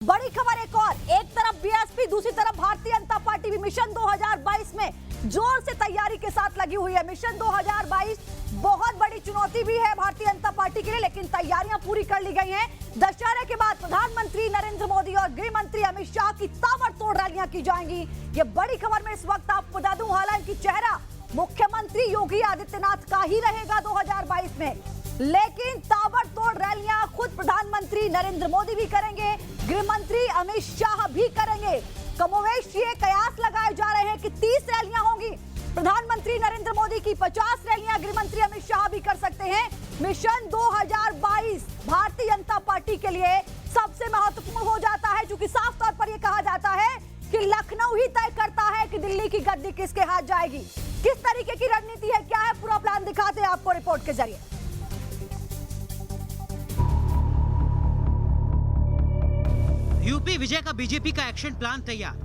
बड़ी खबर एक और, एक तरफ बीएसपी, दूसरी तरफ भारतीय जनता पार्टी भी मिशन 2022 में जोर से तैयारी के साथ लगी हुई है। मिशन 2022 बहुत बड़ी चुनौती भी है भारतीय जनता पार्टी के लिए, लेकिन तैयारियां पूरी कर ली गई हैं। दशहरे के बाद प्रधानमंत्री नरेंद्र मोदी और गृह मंत्री अमित शाह की ताबड़तोड़ रैलियां की जाएंगी। ये बड़ी खबर में इस वक्त आपको बता दूं, हालांकि चेहरा मुख्यमंत्री योगी आदित्यनाथ का ही रहेगा 2022 में, लेकिन ताबड़तोड़ रैलियां खुद प्रधानमंत्री नरेंद्र मोदी भी करेंगे, गृह मंत्री अमित शाह भी करेंगे। कमोवेश ये कयास लगाए जा रहे हैं कि 30 रैलियां होंगी, प्रधानमंत्री नरेंद्र मोदी की 50 रैलियां गृह मंत्री अमित शाह भी कर सकते हैं। मिशन 2022 भारतीय जनता पार्टी के लिए सबसे महत्वपूर्ण हो जाता है, क्योंकि साफ तौर पर यह कहा जाता है कि लखनऊ ही तय करता है कि दिल्ली की गद्दी किसके हाथ जाएगी। किस तरीके की रणनीति है, क्या है, पूरा प्लान दिखाते हैं आपको रिपोर्ट के जरिए। यूपी विजय का बीजेपी का एक्शन प्लान तैयार।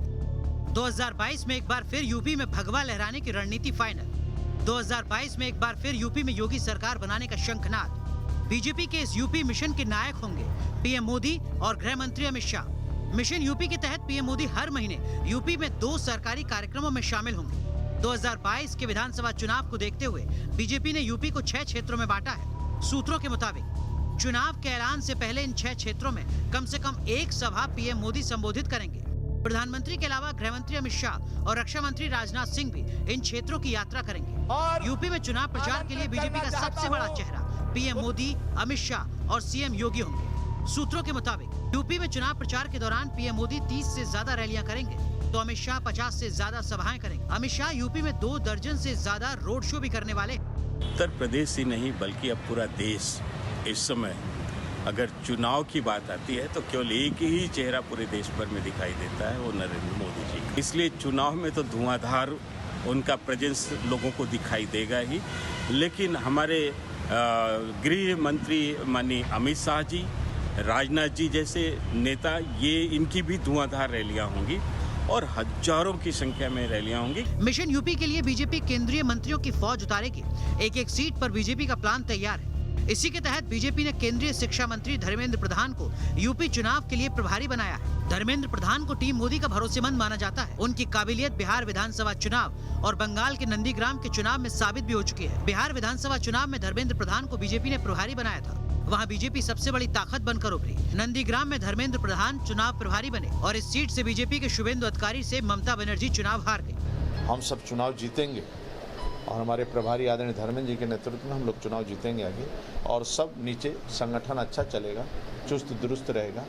2022 में एक बार फिर यूपी में भगवा लहराने की रणनीति फाइनल। 2022 में एक बार फिर यूपी में योगी सरकार बनाने का शंखनाद। बीजेपी के इस यूपी मिशन के नायक होंगे पीएम मोदी और गृह मंत्री अमित शाह। मिशन यूपी के तहत पीएम मोदी हर महीने यूपी में 2 सरकारी कार्यक्रमों में शामिल होंगे। 2022 के विधानसभा चुनाव को देखते हुए बीजेपी ने यूपी को 6 क्षेत्रों में बांटा है। सूत्रों के मुताबिक चुनाव के ऐलान से पहले इन 6 क्षेत्रों में कम से कम एक सभा पीएम मोदी संबोधित करेंगे। प्रधानमंत्री के अलावा गृह मंत्री अमित शाह और रक्षा मंत्री राजनाथ सिंह भी इन क्षेत्रों की यात्रा करेंगे। यूपी में चुनाव प्रचार के लिए बीजेपी का सबसे बड़ा चेहरा पीएम मोदी, अमित शाह और सीएम योगी होंगे। सूत्रों के मुताबिक यूपी में चुनाव प्रचार के दौरान पीएम मोदी 30 से ज्यादा रैलियां करेंगे, तो अमित शाह 50 से ज्यादा सभाएं करेंगे। अमित शाह यूपी में 2 दर्जन से ज्यादा रोड शो भी करने वाले। उत्तर प्रदेश ही नहीं बल्कि अब पूरा देश इस समय अगर चुनाव की बात आती है तो केवल एक ही चेहरा पूरे देश भर में दिखाई देता है, वो नरेंद्र मोदी जी का। इसलिए चुनाव में तो धुआंधार उनका प्रेजेंस लोगों को दिखाई देगा ही, लेकिन हमारे गृह मंत्री माननीय अमित शाह जी, राजनाथ जी जैसे नेता, ये इनकी भी धुआंधार रैलियां होंगी और हजारों की संख्या में रैलियां होंगी। मिशन यूपी के लिए बीजेपी केंद्रीय मंत्रियों की फौज उतारेगी। एक सीट पर बीजेपी का प्लान तैयार है। इसी के तहत बीजेपी ने केंद्रीय शिक्षा मंत्री धर्मेंद्र प्रधान को यूपी चुनाव के लिए प्रभारी बनाया है। धर्मेंद्र प्रधान को टीम मोदी का भरोसेमंद माना जाता है। उनकी काबिलियत बिहार विधानसभा चुनाव और बंगाल के नंदीग्राम के चुनाव में साबित भी हो चुकी है। बिहार विधानसभा चुनाव में धर्मेंद्र प्रधान को बीजेपी ने प्रभारी बनाया था, वहाँ बीजेपी सबसे बड़ी ताकत बनकर उभरी। नंदीग्राम में धर्मेंद्र प्रधान चुनाव प्रभारी बने और इस सीट से बीजेपी के शुभेंदु अधिकारी से ममता बनर्जी चुनाव हार गई। हम सब चुनाव जीतेंगे और हमारे प्रभारी आदरणीय धर्मेंद्र जी के नेतृत्व में हम लोग चुनाव जीतेंगे आगे, और सब नीचे संगठन अच्छा चलेगा, चुस्त दुरुस्त रहेगा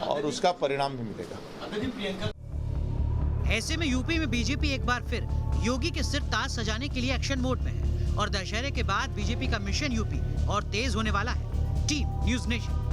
और उसका परिणाम भी मिलेगा। ऐसे में यूपी में बीजेपी एक बार फिर योगी के सिर ताज सजाने के लिए एक्शन मोड में है और दशहरे के बाद बीजेपी का मिशन यूपी और तेज होने वाला है। Team news nation.